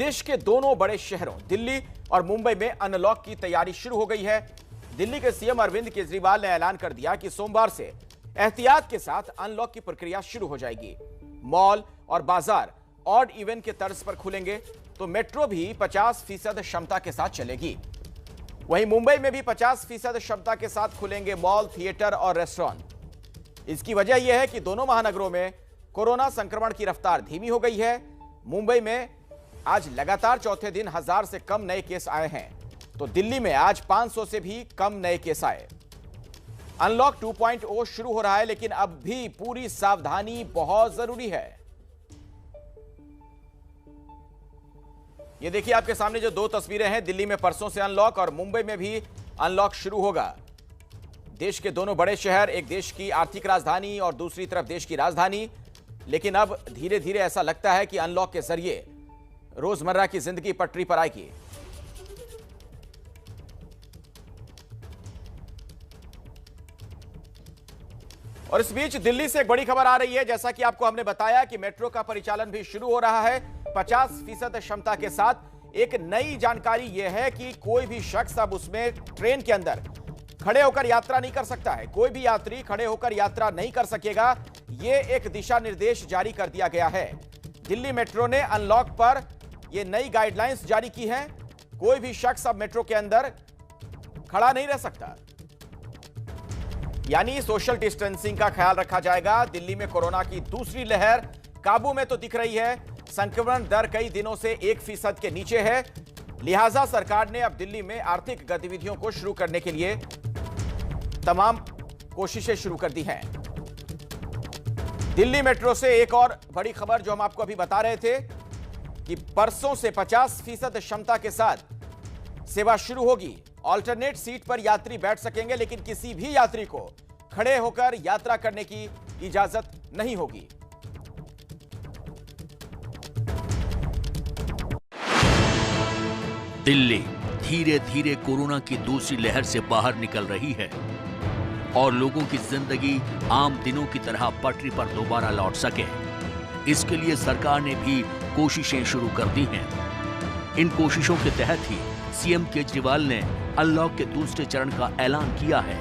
देश के दोनों बड़े शहरों दिल्ली और मुंबई में अनलॉक की तैयारी शुरू हो गई है। दिल्ली के सीएम अरविंद केजरीवाल ने ऐलान कर दिया कि सोमवार से एहतियात के साथ अनलॉक की प्रक्रिया शुरू हो जाएगी। मॉल और बाजार ऑड इवन के तर्ज पर खुलेंगे तो मेट्रो भी 50% क्षमता के साथ चलेगी। वहीं मुंबई में भी 50% क्षमता के साथ खुलेंगे मॉल, थिएटर और रेस्टोरेंट। इसकी वजह यह है कि दोनों महानगरों में कोरोना संक्रमण की रफ्तार धीमी हो गई है। मुंबई में आज लगातार चौथे दिन 1000 से कम नए केस आए हैं, तो दिल्ली में आज 500 से भी कम नए केस आए। अनलॉक 2.0 शुरू हो रहा है, लेकिन अब भी पूरी सावधानी बहुत जरूरी है। ये देखिए आपके सामने जो दो तस्वीरें हैं, दिल्ली में परसों से अनलॉक और मुंबई में भी अनलॉक शुरू होगा। देश के दोनों बड़े शहर, एक देश की आर्थिक राजधानी और दूसरी तरफ देश की राजधानी, लेकिन अब धीरे धीरे ऐसा लगता है कि अनलॉक के जरिए रोजमर्रा की जिंदगी पटरी पर आएगी। और इस बीच दिल्ली से एक बड़ी खबर आ रही है। जैसा कि आपको हमने बताया कि मेट्रो का परिचालन भी शुरू हो रहा है 50% क्षमता के साथ। एक नई जानकारी यह है कि कोई भी शख्स अब उसमें ट्रेन के अंदर खड़े होकर यात्रा नहीं कर सकता है। कोई भी यात्री खड़े होकर यात्रा नहीं कर सकेगा। यह एक दिशा निर्देश जारी कर दिया गया है। दिल्ली मेट्रो ने अनलॉक पर यह नई गाइडलाइंस जारी की हैं। कोई भी शख्स अब मेट्रो के अंदर खड़ा नहीं रह सकता, यानी सोशल डिस्टेंसिंग का ख्याल रखा जाएगा। दिल्ली में कोरोना की दूसरी लहर काबू में तो दिख रही है। संक्रमण दर कई दिनों से 1% के नीचे है। लिहाजा सरकार ने अब दिल्ली में आर्थिक गतिविधियों को शुरू करने के लिए तमाम कोशिशें शुरू कर दी हैं। दिल्ली मेट्रो से एक और बड़ी खबर जो हम आपको अभी बता रहे थे कि परसों से 50% क्षमता के साथ सेवा शुरू होगी। ऑल्टरनेट सीट पर यात्री बैठ सकेंगे, लेकिन किसी भी यात्री को खड़े होकर यात्रा करने की इजाजत नहीं होगी। दिल्ली धीरे धीरे कोरोना की दूसरी लहर से बाहर निकल रही है और लोगों की जिंदगी आम दिनों की तरह पटरी पर दोबारा लौट सके, इसके लिए सरकार ने भी कोशिशें शुरू कर दी हैं। इन कोशिशों के तहत ही सीएम केजरीवाल ने अनलॉक के दूसरे चरण का ऐलान किया है।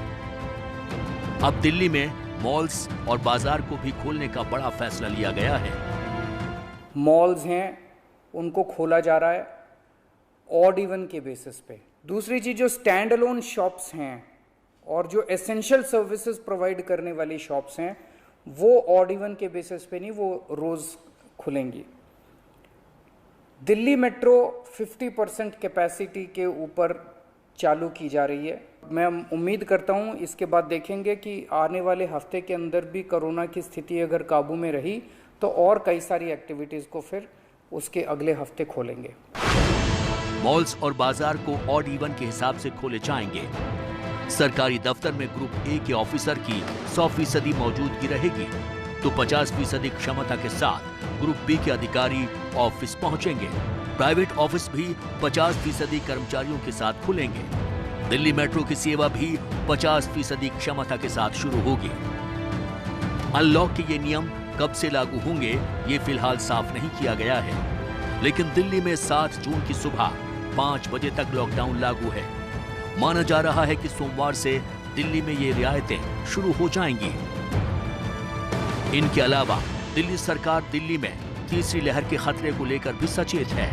अब दिल्ली में मॉल्स और बाजार को भी खोलने का बड़ा फैसला लिया गया है। मॉल्स हैं उनको खोला जा रहा है ऑड इवन के बेसिस पे। दूसरी चीज, जो स्टैंड अलोन शॉप्स हैं और जो एसेंशियल सर्विसेज प्रोवाइड करने वाली शॉप्स हैं वो ऑड इवन के बेसिस पे नहीं, वो रोज खुलेंगी। दिल्ली मेट्रो 50% कैपेसिटी के ऊपर चालू की जा रही है। मैं उम्मीद करता हूं इसके बाद देखेंगे कि आने वाले हफ्ते के अंदर भी कोरोना की स्थिति अगर काबू में रही तो और कई सारी एक्टिविटीज़ को फिर उसके अगले हफ्ते खोलेंगे। मॉल्स और बाजार को ऑड इवन के हिसाब से खोले जाएंगे। सरकारी दफ्तर में ग्रुप ए के ऑफिसर की 100% मौजूदगी रहेगी, तो 50% क्षमता के साथ ग्रुप बी के अधिकारी ऑफिस पहुंचेंगे। प्राइवेट ऑफिस भी 50% कर्मचारियों के साथ खुलेंगे। दिल्ली मेट्रो की सेवा भी 50% क्षमता के साथ शुरू होगी। अनलॉक के ये नियम कब से लागू होंगे ये फिलहाल साफ नहीं किया गया है, लेकिन दिल्ली में 7 जून की सुबह 5 बजे तक लॉकडाउन लागू है। माना जा रहा है कि सोमवार से दिल्ली में ये रियायतें शुरू हो जाएंगी। इनके अलावा दिल्ली सरकार दिल्ली में तीसरी लहर के खतरे को लेकर भी सचेत है।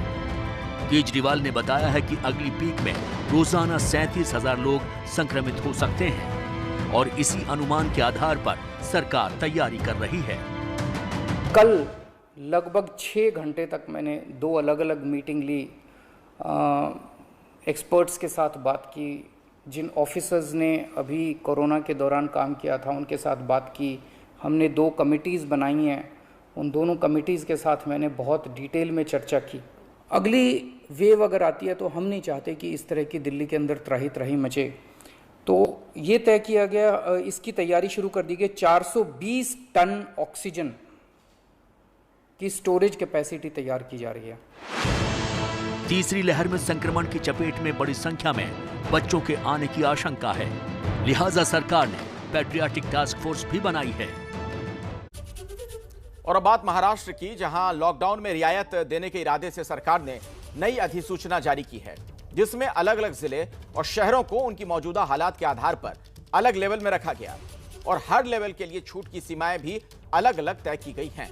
केजरीवाल ने बताया है कि अगली पीक में रोजाना 37,000 लोग संक्रमित हो सकते हैं और इसी अनुमान के आधार पर सरकार तैयारी कर रही है। कल लगभग 6 घंटे तक मैंने 2 अलग अलग मीटिंग ली, एक्सपर्ट्स के साथ बात की, जिन ऑफिसर्स ने अभी कोरोना के दौरान काम किया था उनके साथ बात की। हमने 2 कमिटीज़ बनाई हैं, उन दोनों कमिटीज़ के साथ मैंने बहुत डिटेल में चर्चा की। अगली वेव अगर आती है तो हम नहीं चाहते कि इस तरह की दिल्ली के अंदर त्राही मचे, तो ये तय किया गया, इसकी तैयारी शुरू कर दी गई। 420 टन ऑक्सीजन की स्टोरेज कैपेसिटी तैयार की जा रही है। तीसरी लहर में संक्रमण की चपेट में बड़ी संख्या में बच्चों के आने की आशंका है, लिहाजा सरकार ने पैट्रियाटिक टास्क फोर्स भी बनाई है। और अब बात महाराष्ट्र की, जहां लॉकडाउन में रियायत देने के इरादे से सरकार ने नई अधिसूचना जारी की है, जिसमें अलग अलग जिले और शहरों को उनकी मौजूदा हालात के आधार पर अलग लेवल में रखा गया और हर लेवल के लिए छूट की सीमाएं भी अलग अलग तय की गई हैं।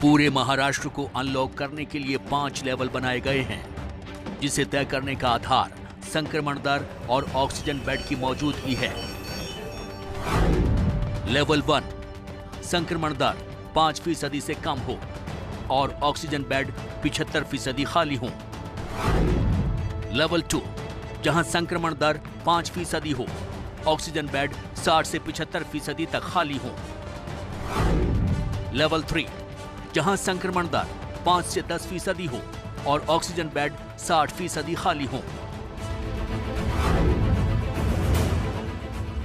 पूरे महाराष्ट्र को अनलॉक करने के लिए 5 लेवल बनाए गए हैं, जिसे तय करने का आधार संक्रमण दर और ऑक्सीजन बेड की मौजूदगी है। लेवल 1, संक्रमण दर 5% से कम हो और ऑक्सीजन बेड 75% खाली हो। लेवल 2, जहां संक्रमण दर 5% हो, ऑक्सीजन बेड 60 से 75% तक खाली हो। लेवल 3, जहां संक्रमण दर 5 से 10% हो और ऑक्सीजन बेड 60% खाली हो।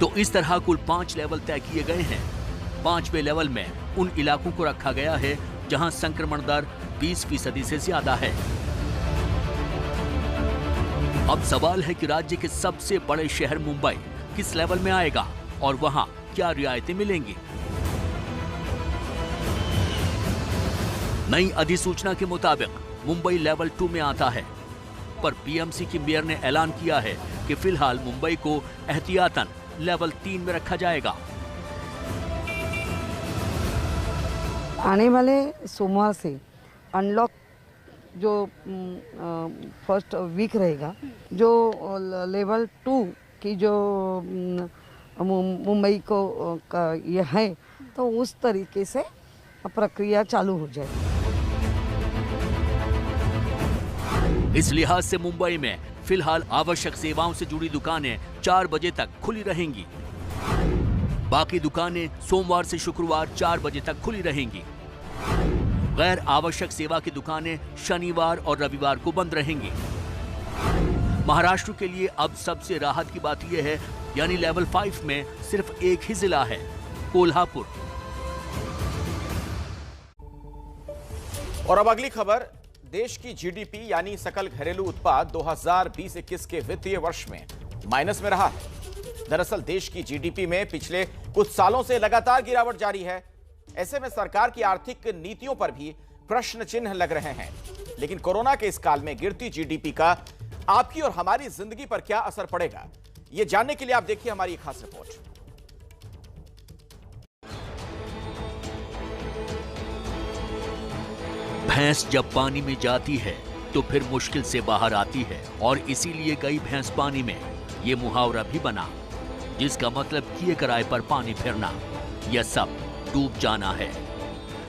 तो इस तरह कुल 5 लेवल तय किए गए हैं। 5वें लेवल में उन इलाकों को रखा गया है जहां संक्रमण दर 20% से ज्यादा है। अब सवाल है कि राज्य के सबसे बड़े शहर मुंबई किस लेवल में आएगा और वहां क्या रियायतें मिलेंगी। नई अधिसूचना के मुताबिक मुंबई लेवल 2 में आता है, पर बीएमसी की मेयर ने ऐलान किया है कि फिलहाल मुंबई को एहतियातन लेवल 3 में रखा जाएगा। आने वाले सोमवार से अनलॉक जो फर्स्ट वीक रहेगा, जो लेवल 2 की जो मुंबई को का ये है, तो उस तरीके से प्रक्रिया चालू हो जाएगी। इस लिहाज से मुंबई में फिलहाल आवश्यक सेवाओं से जुड़ी दुकानें 4 बजे तक खुली रहेंगी। बाकी दुकानें सोमवार से शुक्रवार 4 बजे तक खुली रहेंगी। गैर आवश्यक सेवा की दुकानें शनिवार और रविवार को बंद रहेंगी। महाराष्ट्र के लिए अब सबसे राहत की बात यह है, यानी लेवल 5 में सिर्फ एक ही जिला है, कोल्हापुर। और अब अगली खबर, देश की जीडीपी यानी सकल घरेलू उत्पाद 2020-21 के वित्तीय वर्ष में माइनस में रहा है। दरअसल देश की जीडीपी में पिछले कुछ सालों से लगातार गिरावट जारी है। ऐसे में सरकार की आर्थिक नीतियों पर भी प्रश्न चिन्ह लग रहे हैं। लेकिन कोरोना के इस काल में गिरती जीडीपी का आपकी और हमारी जिंदगी पर क्या असर पड़ेगा, यह जानने के लिए आप देखिए हमारी खास रिपोर्ट। भैंस जब पानी में जाती है तो फिर मुश्किल से बाहर आती है, और इसीलिए कई भैंस पानी में ये मुहावरा भी बना, जिसका मतलब किए कराए पर पानी फिरना, यह सब डूब जाना है।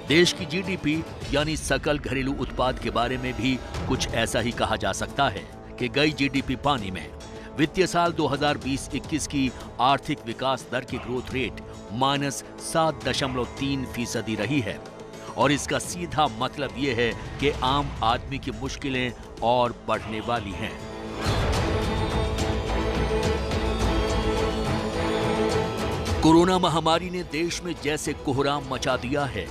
देश की जीडीपी यानी सकल घरेलू उत्पाद के बारे में भी कुछ ऐसा ही कहा जा सकता है कि गई जीडीपी पानी में। वित्तीय साल 2020-21 की आर्थिक विकास दर की ग्रोथ रेट -7.3% रही है, और इसका सीधा मतलब यह है कि आम आदमी की मुश्किलें और बढ़ने वाली हैं। कोरोना महामारी ने देश में जैसे कोहराम मचा दिया है।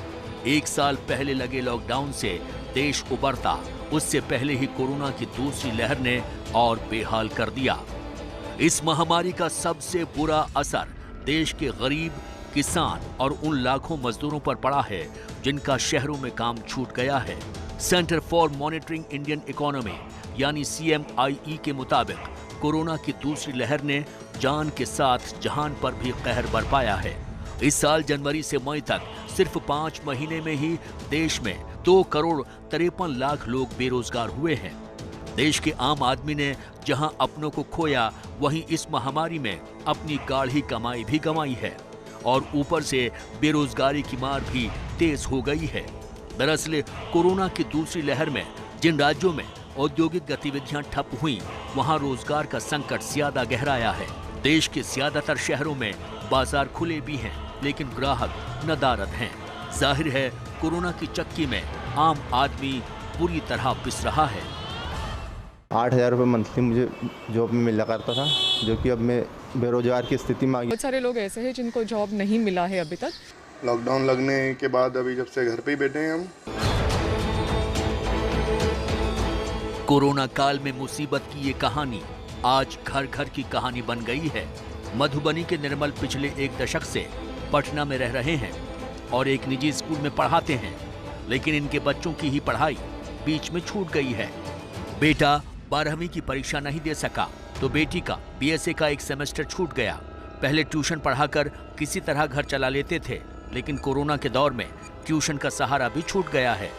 1 साल पहले लगे लॉकडाउन से देश उबरता, उससे पहले ही कोरोना की दूसरी लहर ने और बेहाल कर दिया। इस महामारी का सबसे बुरा असर देश के गरीब, किसान और उन लाखों मजदूरों पर पड़ा है जिनका शहरों में काम छूट गया है। Centre for monitoring Indian economy यानी CMIE के मुताबिक कोरोना की दूसरी लहर ने जान के साथ जहान पर भी कहर बरपाया है। इस साल जनवरी से मई तक सिर्फ 5 महीने में ही देश में 2 करोड़ 53 लाख लोग बेरोजगार हुए हैं। देश के आम आदमी ने जहां अपनों को खोया, वहीं इस महामारी में अपनी गाढ़ी कमाई भी गंवाई है, और ऊपर से बेरोजगारी की मार भी तेज हो गई है। दरअसल कोरोना की दूसरी लहर में जिन राज्यों में औद्योगिक गतिविधियां ठप हुई, वहां रोजगार का संकट ज्यादा गहराया है। देश के ज्यादातर शहरों में बाजार खुले भी हैं, लेकिन ग्राहक नदारद हैं। जाहिर है कोरोना की चक्की में आम आदमी पूरी तरह पिस रहा है। 8,000 रुपये मंथली मुझे जॉब में मिला करता था, जो कि अब मैं बेरोजगार की स्थिति में आ गया। बहुत सारे लोग ऐसे हैं जिनको जॉब नहीं मिला है अभी तक। लॉकडाउन लगने के बाद अभी जब से घर पे ही बैठे हैं हम। कोरोना काल में मुसीबत की ये कहानी आज घर घर की कहानी बन गई है। मधुबनी के निर्मल पिछले 1 दशक से पटना में रह रहे हैं और एक निजी स्कूल में पढ़ाते हैं, लेकिन इनके बच्चों की ही पढ़ाई बीच में छूट गई है। बेटा 12वीं की परीक्षा नहीं दे सका तो बेटी का बीएसए का एक सेमेस्टर छूट गया। पहले ट्यूशन पढ़ाकर किसी तरह घर चला लेते थे, लेकिन कोरोना के दौर में ट्यूशन का सहारा भी छूट गया है।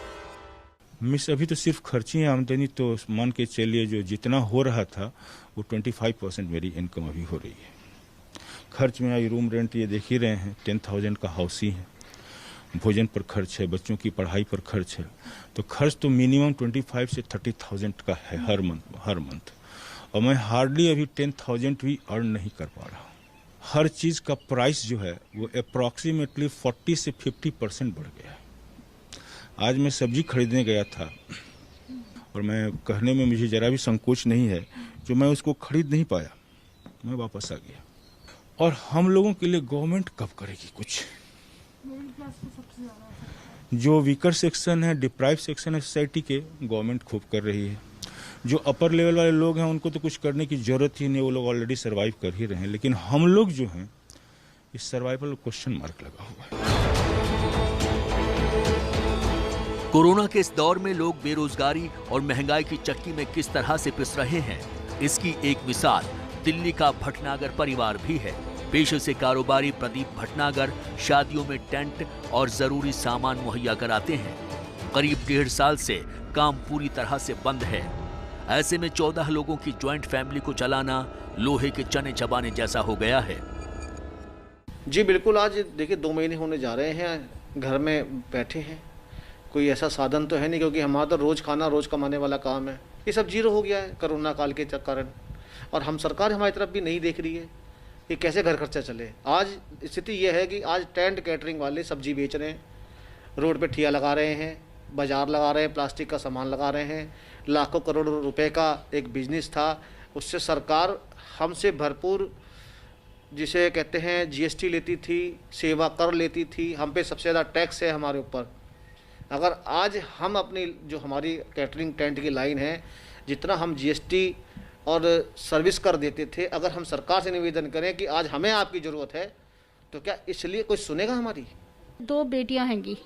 मिस अभी तो सिर्फ खर्ची आमदनी तो मान के चलिए जो जितना हो रहा था वो 25% मेरी इनकम अभी हो रही है। खर्च में आई रूम रेंट ये देख ही रहे हैं, 10,000 का हाउस ही है, भोजन पर खर्च है, बच्चों की पढ़ाई पर खर्च है, तो खर्च तो मिनिमम 25 से 30,000 का है हर मंथ और मैं हार्डली अभी 10,000 भी अर्न नहीं कर पा रहा हूँ। हर चीज़ का प्राइस जो है वो अप्रॉक्सीमेटली 40 से 50% बढ़ गया है। आज मैं सब्जी खरीदने गया था और मैं कहने में मुझे जरा भी संकोच नहीं है, जो मैं उसको खरीद नहीं पाया, मैं वापस आ गया। और हम लोगों के लिए गवर्नमेंट कब करेगी कुछ? जो वीकर सेक्शन है, डिप्राइव सेक्शन है सोसाइटी के, गवर्नमेंट खूब कर रही है। जो अपर लेवल वाले लोग हैं उनको तो कुछ करने की जरूरत ही नहीं, वो लोग ऑलरेडी सर्वाइव कर ही रहे हैं, लेकिन हम लोग जो हैं इस सर्वाइवल क्वेश्चन मार्क लगा हुआ है। कोरोना के इस दौर में लोग बेरोजगारी और महंगाई की चक्की में किस तरह से पिस रहे हैं, इसकी एक मिसाल दिल्ली का भटनागर परिवार भी है। पेशे से कारोबारी प्रदीप भटनागर शादियों में टेंट और जरूरी सामान मुहैया कराते हैं। करीब 1.5 साल से काम पूरी तरह से बंद है। ऐसे में 14 लोगों की ज्वाइंट फैमिली को चलाना लोहे के चने चबाने जैसा हो गया है। जी बिल्कुल, आज देखिए 2 महीने होने जा रहे हैं, घर में बैठे हैं, कोई ऐसा साधन तो है नहीं, क्योंकि हमारा तो रोज खाना रोज कमाने वाला काम है। ये सब जीरो हो गया है कोरोना काल के कारण, और हम सरकार हमारी तरफ भी नहीं देख रही है कि कैसे घर खर्चा चले। आज स्थिति यह है कि आज टेंट कैटरिंग वाले सब्जी बेच रहे हैं, रोड पे ठिया लगा रहे हैं, बाजार लगा रहे हैं, प्लास्टिक का सामान लगा रहे हैं। लाखों करोड़ रुपए का एक बिजनेस था, उससे सरकार हमसे भरपूर, जिसे कहते हैं जीएसटी लेती थी, सेवा कर लेती थी, हम पे सबसे ज़्यादा टैक्स है हमारे ऊपर। अगर आज हम अपनी जो हमारी कैटरिंग टेंट की लाइन है, जितना हम जीएसटी और सर्विस कर देते थे, अगर हम सरकार से निवेदन करें कि आज हमें आपकी ज़रूरत है, तो क्या इसलिए कोई सुनेगा हमारी? 2 बेटियां हैंगी,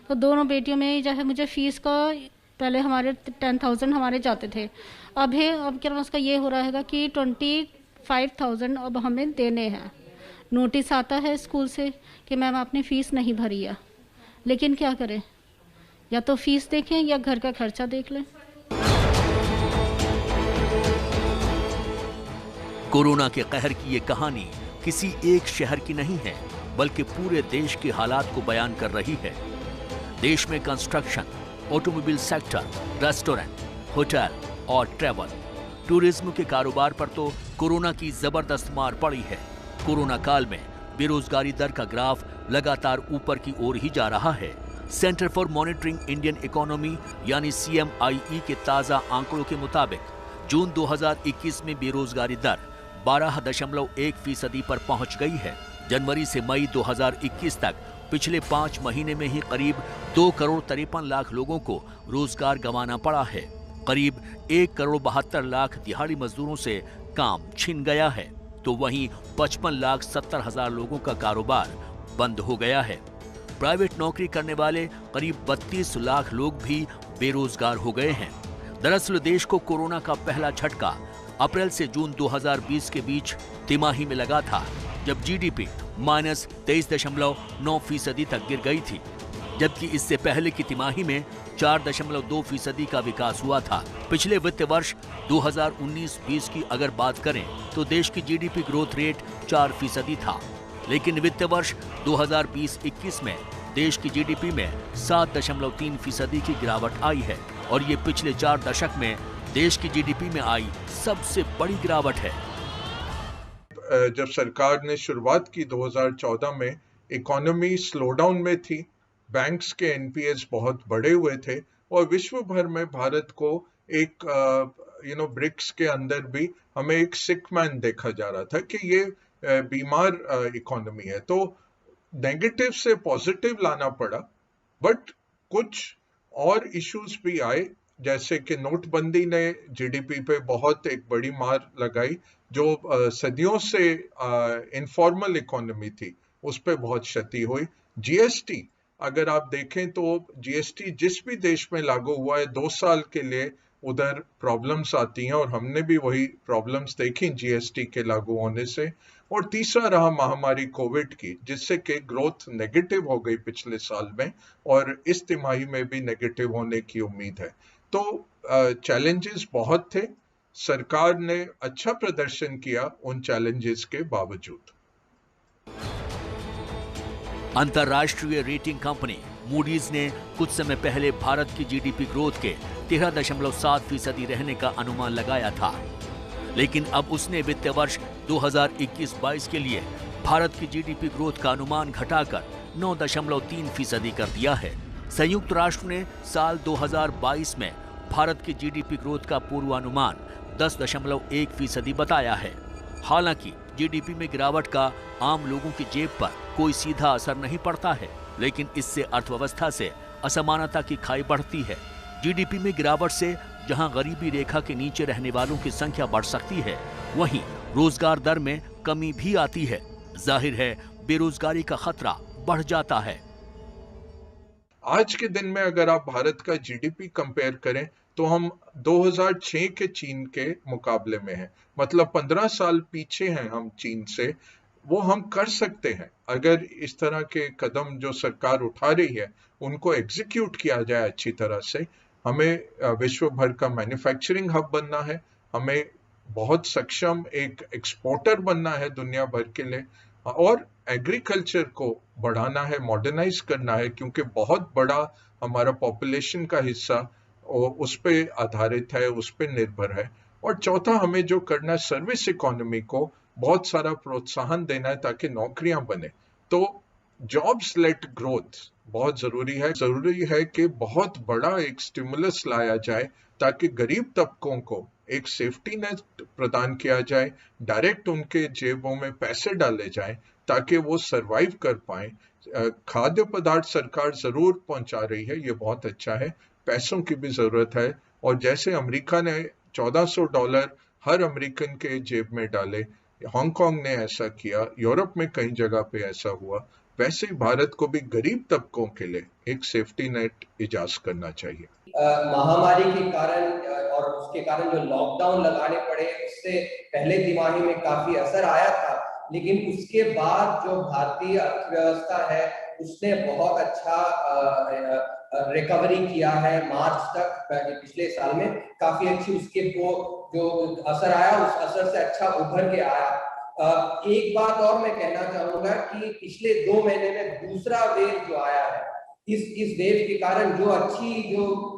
तो दोनों बेटियों में जो है मुझे फ़ीस का पहले हमारे 10,000 हमारे जाते थे, अब क्या उसका ये हो रहा है कि 25,000 अब हमें देने हैं। नोटिस आता है स्कूल से कि मैम आपने फ़ीस नहीं भरी है, लेकिन क्या करें, या तो फीस देखें या घर का खर्चा देख लें। कोरोना के कहर की ये कहानी किसी एक शहर की नहीं है, बल्कि पूरे देश के हालात को बयान कर रही है। देश में construction, automobile sector, restaurant, hotel और ट्रैवल, टूरिज्म के कारोबार पर तो कोरोना की जबरदस्त मार पड़ी है। कोरोना काल में बेरोजगारी दर का ग्राफ लगातार ऊपर की ओर ही जा रहा है। Centre for monitoring Indian economy यानी CMIE के ताजा आंकड़ों के मुताबिक जून 2021 में बेरोजगारी दर 12.1% पर पहुंच गई है। जनवरी से मई 2021 तक पिछले 5 महीने में ही करीब 2,53,00,000 लोगों को रोजगार गंवाना पड़ा है। करीब 1,72,00,000 दिहाड़ी मजदूरों से काम छिन गया है, तो वहीं 55,70,000 लोगों का कारोबार बंद हो गया है। प्राइवेट नौकरी करने वाले करीब 32 लाख लोग भी बेरोजगार हो गए हैं। दरअसल देश को कोरोना का पहला झटका अप्रैल से जून 2020 के बीच तिमाही में लगा था, जब GDP -23.9% तक गिर गई थी, जबकि इससे पहले की तिमाही में 4.2% का विकास हुआ था। पिछले वित्त वर्ष 2019-20 की अगर बात करें तो देश की GDP ग्रोथ रेट 4% था, लेकिन वित्त वर्ष 2020-21 में देश की GDP में 7.3% की गिरावट आई है और ये पिछले 4 दशक में देश की GDP में आई सबसे बड़ी गिरावट है। जब सरकार ने शुरुआत की 2014 में, इकोनॉमी स्लोडाउन में थी, बैंक्स के NPAs बहुत बढ़े हुए थे और विश्व भर में भारत को एक ब्रिक्स के अंदर भी हमें एक सिक मैन देखा जा रहा था कि ये बीमार इकोनॉमी है। तो नेगेटिव से पॉजिटिव लाना पड़ा, बट कुछ और इश्यूज भी आए जैसे कि नोटबंदी ने जीडीपी पे बहुत एक बड़ी मार लगाई, जो सदियों से इनफॉर्मल इकोनॉमी थी उस पे बहुत क्षति हुई। जीएसटी अगर आप देखें तो जीएसटी जिस भी देश में लागू हुआ है 2 साल के लिए उधर प्रॉब्लम्स आती हैं, और हमने भी वही प्रॉब्लम्स देखी जीएसटी के लागू होने से। और तीसरा रहा महामारी कोविड की, जिससे कि ग्रोथ नेगेटिव हो गई पिछले साल में, और इस तिमाही में भी नेगेटिव होने की उम्मीद है। तो चैलेंजेस बहुत थे, सरकार ने अच्छा प्रदर्शन किया उन चैलेंजेस के बावजूद। अंतर्राष्ट्रीय रेटिंग कंपनी मूडीज ने कुछ समय पहले भारत की जीडीपी ग्रोथ के 13.7% रहने का अनुमान लगाया था, लेकिन अब उसने वित्त वर्ष 2021-22 के लिए भारत की जीडीपी ग्रोथ का अनुमान घटाकर 9.3% कर दिया है। संयुक्त राष्ट्र ने साल 2022 में भारत की जीडीपी ग्रोथ का पूर्वानुमान 10.1% बताया है। हालांकि जीडीपी में गिरावट का आम लोगों की जेब पर कोई सीधा असर नहीं पड़ता है, लेकिन इससे अर्थव्यवस्था से असमानता की खाई बढ़ती है। जीडीपी में गिरावट से जहां गरीबी रेखा के नीचे रहने वालों की संख्या बढ़ सकती है, वहीं रोजगार दर में कमी भी आती है। जाहिर है बेरोजगारी का खतरा बढ़ जाता है। आज के दिन में अगर आप भारत का जीडीपी कंपेयर करें तो हम 2006 के चीन के मुकाबले में हैं, मतलब 15 साल पीछे हैं हम चीन से। वो हम कर सकते हैं अगर इस तरह के कदम जो सरकार उठा रही है उनको एग्जीक्यूट किया जाए अच्छी तरह से। हमें विश्व भर का मैन्युफैक्चरिंग हब बनना है, हमें बहुत सक्षम एक एक्सपोर्टर बनना है दुनिया भर के लिए, और एग्रीकल्चर को बढ़ाना है, मॉडर्नाइज करना है, क्योंकि बहुत बड़ा हमारा पॉपुलेशन का हिस्सा उस पे आधारित है, उस पे निर्भर है। और चौथा, हमें जो करना है सर्विस इकोनॉमी को बहुत सारा प्रोत्साहन देना है ताकि नौकरियां बने। तो जॉब्स लेट ग्रोथ बहुत जरूरी है। जरूरी है कि बहुत बड़ा एक स्टिमुलस लाया जाए ताकि गरीब तबकों को एक सेफ्टी नेट प्रदान किया जाए, डायरेक्ट उनके जेबों में पैसे डाले जाएं ताकि वो सरवाइव कर पाए। खाद्य पदार्थ सरकार जरूर पहुंचा रही है, ये बहुत अच्छा है, पैसों की भी जरूरत है। और जैसे अमेरिका ने $1400 हर अमेरिकन के जेब में डाले, हांगकांग ने ऐसा किया, यूरोप में कई जगह पे ऐसा हुआ, वैसे ही भारत को भी गरीब तबकों के लिए एक सेफ्टी नेट इजाज़ करना चाहिए। महामारी के कारण और उसके कारण जो लॉकडाउन लगाने पड़े, उससे पहले तिमाही में काफी असर आया था, लेकिन उसके बाद जो भारतीय अर्थव्यवस्था है उसने बहुत अच्छा रिकवरी किया है। मार्च तक पिछले साल में काफी अच्छी उसके जो असर आया, उस असर से अच्छा उभर के आया। एक बात और मैं कहना चाहूंगा कि पिछले 2 महीने में दूसरा वेव जो आया है, इस वेव के कारण जो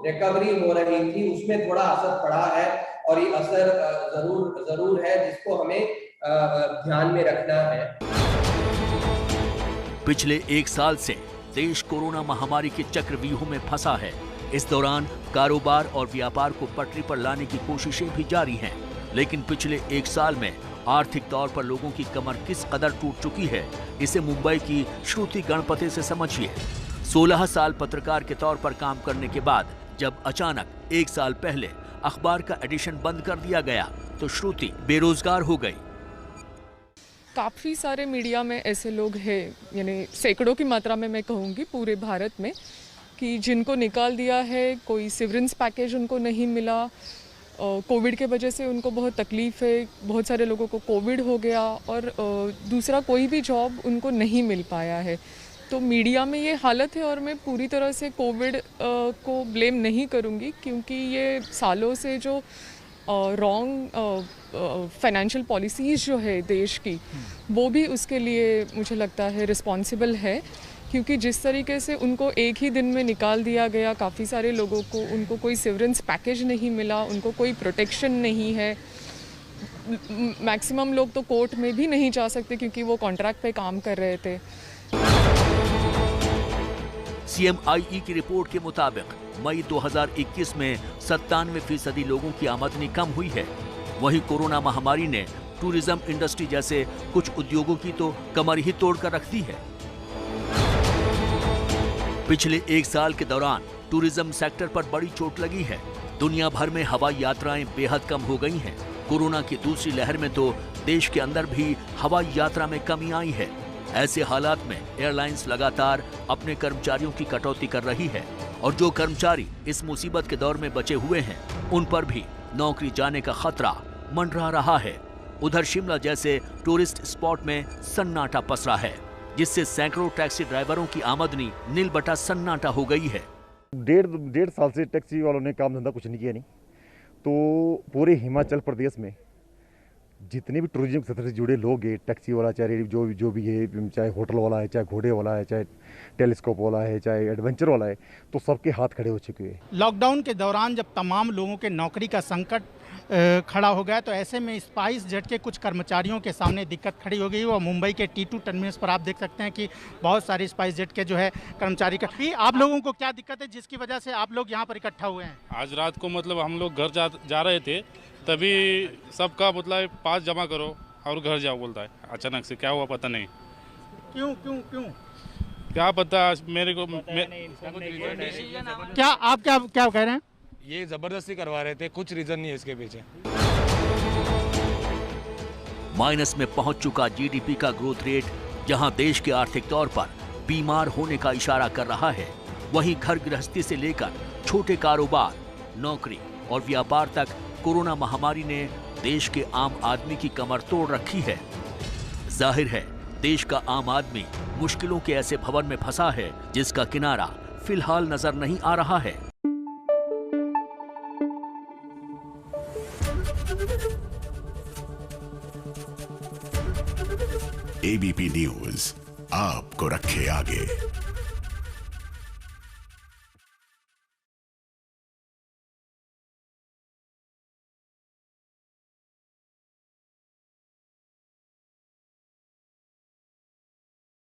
रिकवरी हो रही थी उसमें थोड़ा असर पड़ा है, और ये असर जरूर है जिसको हमें ध्यान में रखना है। पिछले 1 साल से देश कोरोना महामारी के चक्रव्यूह में फंसा है। इस दौरान कारोबार और व्यापार को पटरी पर लाने की कोशिशें भी जारी हैं, लेकिन पिछले 1 साल में आर्थिक तौर पर लोगों की कमर किस कदर टूट चुकी है, इसे मुंबई की श्रुति गणपति से समझिए। 16 साल पत्रकार के तौर पर काम करने के बाद जब अचानक 1 साल पहले अखबार का एडिशन बंद कर दिया गया तो श्रुति बेरोजगार हो गई। काफ़ी सारे मीडिया में ऐसे लोग हैं, यानी सैकड़ों की मात्रा में मैं कहूँगी पूरे भारत में, कि जिनको निकाल दिया है, कोई सिवरेंस पैकेज उनको नहीं मिला, कोविड के वजह से उनको बहुत तकलीफ़ है, बहुत सारे लोगों को कोविड हो गया, और दूसरा कोई भी जॉब उनको नहीं मिल पाया है। तो मीडिया में ये हालत है, और मैं पूरी तरह से कोविड को ब्लेम नहीं करूँगी, क्योंकि ये सालों से जो रॉन्ग फाइनेंशियल पॉलिसीज़ जो है देश की, वो भी उसके लिए मुझे लगता है रिस्पॉन्सिबल है। क्योंकि जिस तरीके से उनको एक ही दिन में निकाल दिया गया, काफ़ी सारे लोगों को, उनको कोई सिवरेंस पैकेज नहीं मिला, उनको कोई प्रोटेक्शन नहीं है। मैक्सिमम लोग तो कोर्ट में भी नहीं जा सकते क्योंकि वो कॉन्ट्रैक्ट पे काम कर रहे थे। CMIE की रिपोर्ट के मुताबिक मई 2021 में 97% लोगों की आमदनी कम हुई है। वहीं कोरोना महामारी ने टूरिज्म इंडस्ट्री जैसे कुछ उद्योगों की तो कमर ही तोड़ कर रख दी है। पिछले 1 साल के दौरान टूरिज्म सेक्टर पर बड़ी चोट लगी है। दुनिया भर में हवाई यात्राएं बेहद कम हो गई हैं। कोरोना की दूसरी लहर में तो देश के अंदर भी हवाई यात्रा में कमी आई है। ऐसे हालात में एयरलाइंस लगातार अपने कर्मचारियों की कटौती कर रही है और जो कर्मचारी इस मुसीबत के दौर में बचे हुए हैं उन पर भी नौकरी जाने का खतरा मंडरा रहा है। उधर शिमला जैसे टूरिस्ट स्पॉट में सन्नाटा पसरा है, जिससे सैकड़ों टैक्सी ड्राइवरों की आमदनी नील बटा सन्नाटा हो गई है। डेढ़ साल से टैक्सी वालों ने काम धंधा कुछ नहीं किया नहीं, तो पूरे हिमाचल प्रदेश में जितने भी टूरिज्म क्षेत्र से जुड़े लोग हैं, टैक्सी वाला चाहे जो भी है, चाहे होटल वाला है, चाहे घोड़े वाला है, चाहे टेलीस्कोप वाला है, चाहे एडवेंचर वाला है, तो सबके हाथ खड़े हो चुके हैं। लॉकडाउन के दौरान जब तमाम लोगों के नौकरी का संकट खड़ा हो गया, तो ऐसे में स्पाइस जेट के कुछ कर्मचारियों के सामने दिक्कत खड़ी हो गई। और मुंबई के T2 टर्मिनस पर आप देख सकते हैं कि बहुत सारे स्पाइस जेट के जो है कर्मचारी का। आप लोगों को क्या दिक्कत है जिसकी वजह से आप लोग यहाँ पर इकट्ठा हुए हैं? आज रात को मतलब हम लोग घर जा रहे थे, तभी सबका मतलब पास जमा करो और घर जाओ बोलता है। अचानक से क्या हुआ पता नहीं। क्यों क्या पता मेरे को क्या आप क्या कह रहे हैं? ये जबरदस्ती करवा रहे थे, कुछ रीजन नहीं है इसके पीछे। माइनस में पहुंच चुका जीडीपी का ग्रोथ रेट जहां देश के आर्थिक तौर पर बीमार होने का इशारा कर रहा है, वहीं घर गृहस्थी से लेकर छोटे कारोबार, नौकरी और व्यापार तक कोरोना महामारी ने देश के आम आदमी की कमर तोड़ रखी है। जाहिर है देश का आम आदमी मुश्किलों के ऐसे भंवर में फंसा है जिसका किनारा फिलहाल नजर नहीं आ रहा है। एबीपी न्यूज आपको रखे आगे।